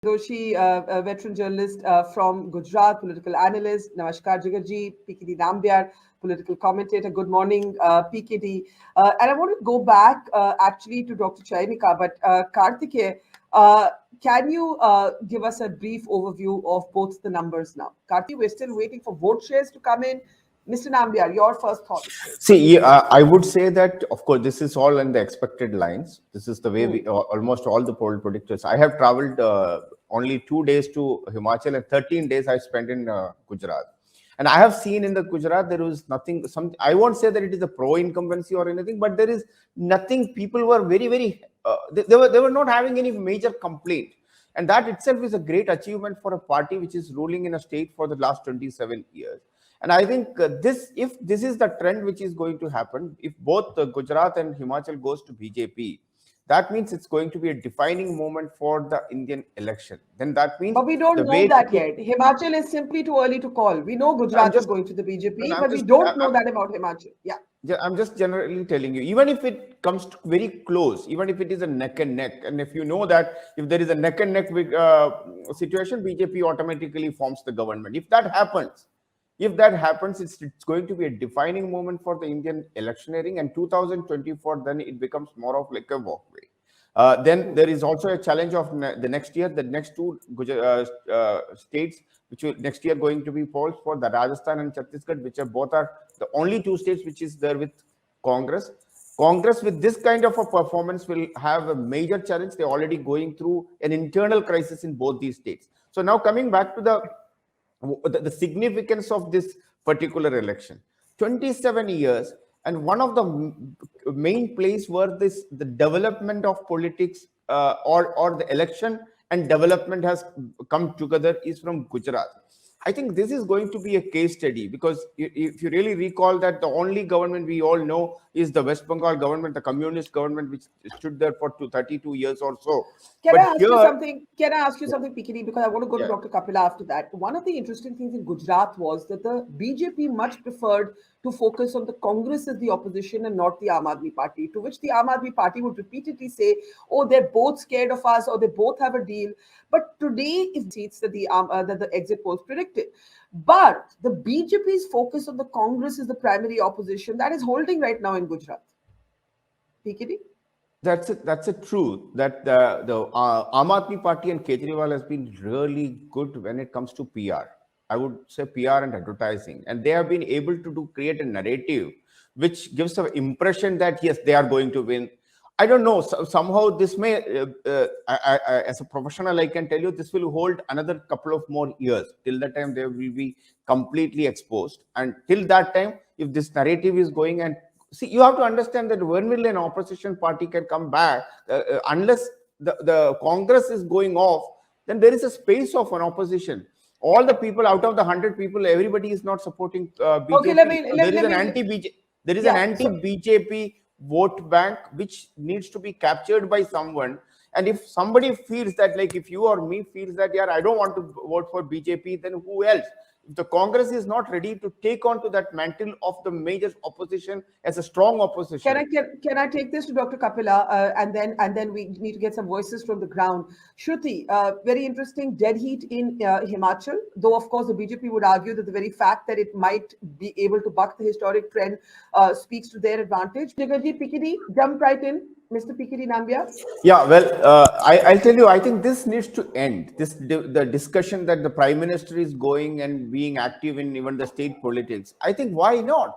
Doshi, a veteran journalist from Gujarat, political analyst. Namaskar, Jigarji. PKD Nambiar, political commentator. Good morning, PKD. And I want to go back actually to Dr. Chainika, but Karthikeya, can you give us a brief overview of both the numbers now? Karthikeya, we're still waiting for vote shares to come in. Mr. Nambiar, your first thoughts. See, I would say that, of course, this is all in the expected lines. This is the way we almost all the poll predictors. I have traveled only 2 days to Himachal and 13 days I spent in Gujarat. And I have seen in the Gujarat, there was nothing, I won't say that it is a pro-incumbency or anything, but there is nothing. People were very, they were not having any major complaint. And that itself is a great achievement for a party which is ruling in a state for the last 27 years. And I think if this is the trend which is going to happen, if both Gujarat and Himachal goes to BJP, that means it's going to be a defining moment for the Indian election. Then that means. But we don't know that yet. Himachal is simply too early to call. We know Gujarat is going to the BJP, but we don't know that about Himachal. Yeah. I'm just generally telling you, even if it comes to very close, even if it is a neck and neck, and if you know that if there is a neck and neck situation, BJP automatically forms the government. If that happens, it's going to be a defining moment for the Indian electioneering, and 2024, then it becomes more of like a walkway. Then there is also a challenge of the next year, the next two states, which will next year going to be polls for the Rajasthan and Chhattisgarh, which are both are the only two states which is there with Congress. Congress with this kind of a performance will have a major challenge. They're already going through an internal crisis in both these states. So now coming back to the significance of this particular election, 27 years, and one of the main place where the development of politics or the election and development has come together is from Gujarat. I think this is going to be a case study, because if you really recall that the only government we all know is the West Bengal government, the communist government, which stood there for 32 years or so. Can I ask you something? Can I ask you something, PKD? Because I want to go to Dr. Kapila after that. One of the interesting things in Gujarat was that the BJP much preferred to focus on the Congress as the opposition and not the Aam Aadmi Party, to which the Aam Aadmi Party would repeatedly say, oh, they're both scared of us, or they both have a deal. But today, if seats that the exit polls predicted. But the BJP's focus on the Congress is the primary opposition that is holding right now in Gujarat. PKD? That's a truth that the Aam Aadmi Party and Kejriwal has been really good when it comes to PR. I would say PR and advertising, and they have been able to create a narrative which gives the impression that yes, they are going to win. I don't know. Somehow this may, as a professional, I can tell you this will hold another couple of more years. Till that time, they will be completely exposed. And till that time, if this narrative is going, and see, you have to understand that when will an opposition party can come back, unless the Congress is going off, then there is a space of an opposition. All the people out of the 100 people, everybody is not supporting BJP. Okay, there is an anti-BJP vote bank which needs to be captured by someone. And if somebody feels that, like if you or me feels that, yeah, I don't want to vote for BJP, then who else? If the Congress is not ready to take on to that mantle of the major opposition as a strong opposition. Can I take this to Dr. Kapila, and then we need to get some voices from the ground. Shruti, very interesting dead heat in Himachal, though of course the BJP would argue that the very fact that it might be able to buck the historic trend speaks to their advantage. Jigarji, PKD, jump right in. Mr. PKD Nambiar? Yeah, well, I'll tell you, I think this needs to end. The discussion that the Prime Minister is going and being active in even the state politics. I think why not?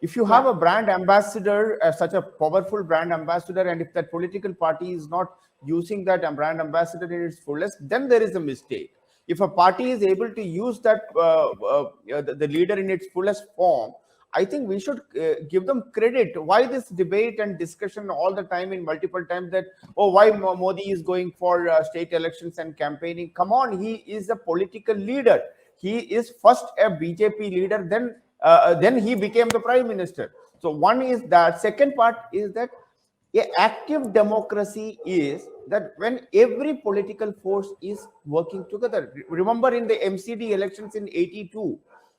If you have a brand ambassador, such a powerful brand ambassador, and if that political party is not using that brand ambassador in its fullest, then there is a mistake. If a party is able to use that the leader in its fullest form, I think we should give them credit. Why this debate and discussion all the time in multiple times that, oh, why Modi is going for state elections and campaigning? Come on, he is a political leader. He is first a BJP leader, then he became the prime minister. So one is that. Second part is that active democracy is that when every political force is working together. Remember in the MCD elections in '82,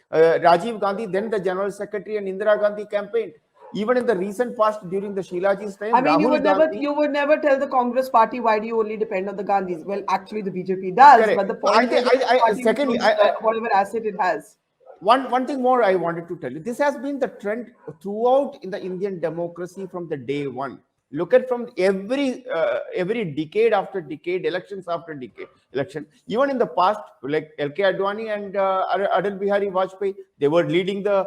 Rajiv Gandhi, then the General Secretary, and Indira Gandhi campaigned. Even in the recent past, during the Shilaji's time, I mean, Rahul Gandhi. you would never tell the Congress party, why do you only depend on the Gandhis? Well, actually, the BJP does, Correct. but the So I point think, is that the party will secondly, use whatever asset it has. one thing more I wanted to tell you. This has been the trend throughout in the Indian democracy from the day one. Look at from every decade after decade, elections after decade, election. Even in the past, like LK Advani and Atal Bihari Vajpayee, they were leading the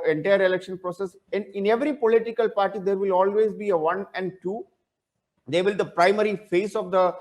entire election process. In every political party, there will always be a one and two. They will the primary face of the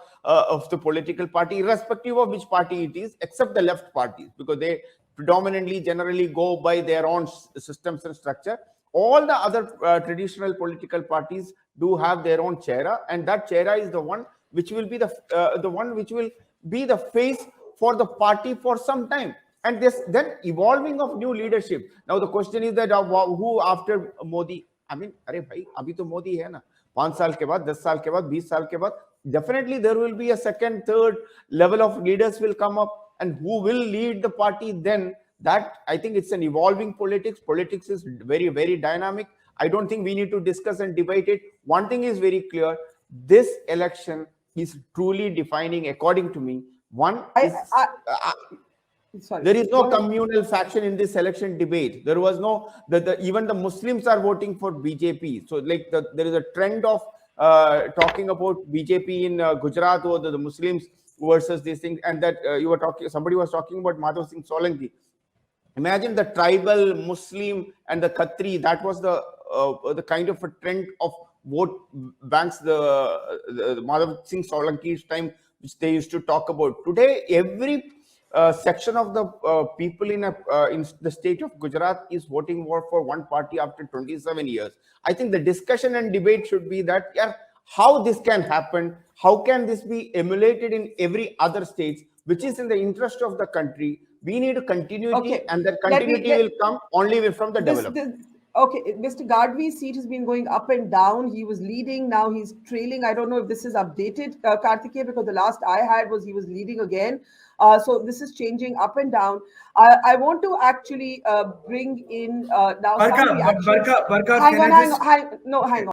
political party, irrespective of which party it is, except the left parties, because they predominantly generally go by their own systems and structure. All the other traditional political parties do have their own chaira, and that chaira is the one which will be the one which will be the face for the party for some time. And this then evolving of new leadership. Now the question is that who after Modi? I mean, अरे भाई अभी तो मोदी है ना, 5 साल के बाद, 10 साल के बाद, 20 साल के बाद, definitely there will be a second, third level of leaders will come up, and who will lead the party then? That I think it's an evolving politics. Politics is very, very dynamic. I don't think we need to discuss and debate it. One thing is very clear: this election is truly defining, according to me. One is. Sorry. There is no communal faction in this election debate. There was no even the Muslims are voting for BJP. So like there is a trend of talking about BJP in Gujarat or the Muslims versus these things, and that you were talking. Somebody was talking about Madhav Singh Solanki. Imagine the tribal Muslim and the Khatri. That was the kind of a trend of vote banks. The Madhav Singh Solanki's time, which they used to talk about. Today, every section of the people in the state of Gujarat is voting for one party after 27 years. I think the discussion and debate should be that, yeah, how this can happen, how can this be emulated in every other states, which is in the interest of the country. We need continuity, and that continuity will come only from the development. Okay, Mr. Gadvi's seat has been going up and down. He was leading, now he's trailing. I don't know if this is updated, Kartikeya, because the last I had was he was leading again. So this is changing up and down. I want to actually bring in now some reactions. Barka, Hang on.